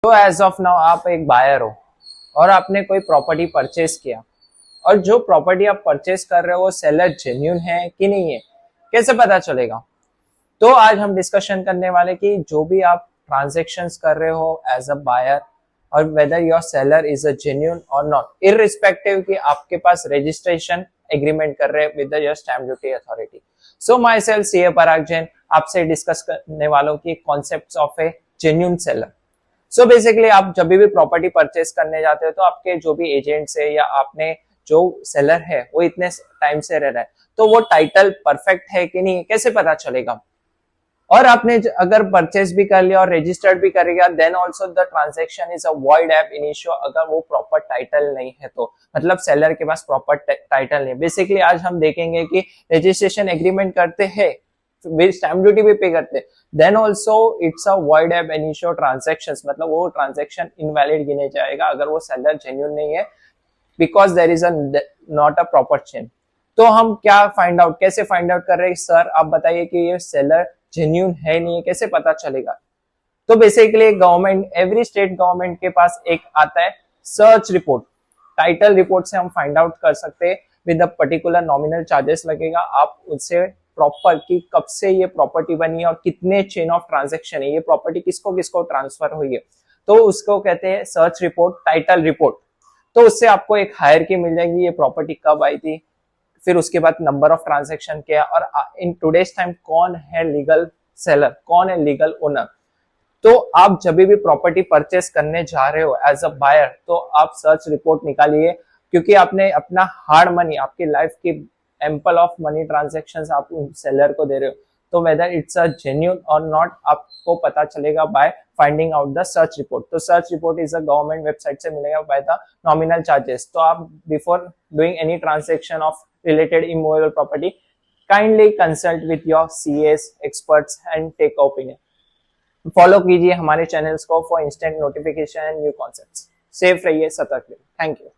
तो as of now आप एक बायर हो और आपने कोई प्रॉपर्टी परचेज किया और जो प्रॉपर्टी आप परचेज कर रहे हो वो सेलर जेन्यून है कि नहीं है, कैसे पता चलेगा? तो आज हम डिस्कशन करने वाले कि जो भी आप ट्रांजेक्शन्स कर रहे हो एज अ बायर और whether your seller is a genuine और नॉट, इररिस्पेक्टिव कि आपके पास रजिस्ट्रेशन एग्रीमेंट कर रहे हैं with your stamp duty authority. So my self CA Parag Jain आपसे डिस्कस करने वालों की concepts of a genuine seller. So basically आप जब भी प्रॉपर्टी परचेस करने जाते हो तो आपके जो भी एजेंट्स है या आपने जो सेलर है वो इतने टाइम से रह रहा है, तो वो टाइटल परफेक्ट है कि नहीं, कैसे पता चलेगा? और आपने अगर परचेस भी कर लिया और रजिस्टर्ड भी करेगा, then also the transaction is a void ab initio, अगर वो प्रॉपर टाइटल नहीं है तो, मतलब सेलर के पास प्रॉपर टाइटल नहीं। बेसिकली आज हम देखेंगे कि रजिस्ट्रेशन एग्रीमेंट करते हैं, स्टैम्प ड्यूटी भी पे करते हैं, then also it's a void ab initio transactions, मतलब वो ट्रांजेक्शन इनवैलिड गिने जाएगा अगर वो सेलर जेन्युइन नहीं है, because there is a not a proper chain. तो हम क्या फाइंड आउट, कैसे फाइंड आउट कर रहे हैं? सर आप बताइए कि ये सेलर जेन्यून है नहीं है, कैसे पता चलेगा? तो basically government, every state government के पास एक आता है सर्च रिपोर्ट। टाइटल रिपोर्ट से हम फाइंड आउट कर सकते हैं with a particular nominal charges लगेगा, आप उससे प्रॉपर कि कब से ये प्रॉपर्टी बनी है और कितने चेन ऑफ ट्रांजेक्शन है, ये प्रॉपर्टी किसको किसको ट्रांसफर हुई है, तो उसको कहते हैं सर्च रिपोर्ट, टाइटल रिपोर्ट। तो उससे आपको एक हायर की मिल जाएगी, ये प्रॉपर्टी कब आई थी, फिर उसके बाद नंबर ऑफ ट्रांजेक्शन क्या, और इन टुडेज टाइम कौन है लीगल सेलर, कौन है लीगल ओनर। तो आप जब भी प्रॉपर्टी परचेस करने जा रहे हो एज अ बायर, तो आप सर्च रिपोर्ट निकालिए, क्योंकि आपने अपना हार्ड मनी, आपकी लाइफ की एम्पल ऑफ मनी ट्रांजेक्शंस आप सेलर को दे रहे हो, तो वेदर इट्स अ जेन्यून और नॉट आपको पता चलेगा by finding out the search report. तो search report is a government website से मिलेगा बाय द नॉमिनल चार्जेस। तो आप before doing any transaction of related immovable property, kindly consult with your CAs experts and take opinion. Follow कीजिए हमारे channels को for instant notification and new concepts. Safe रहिए, सतर्क रहिए। Thank you.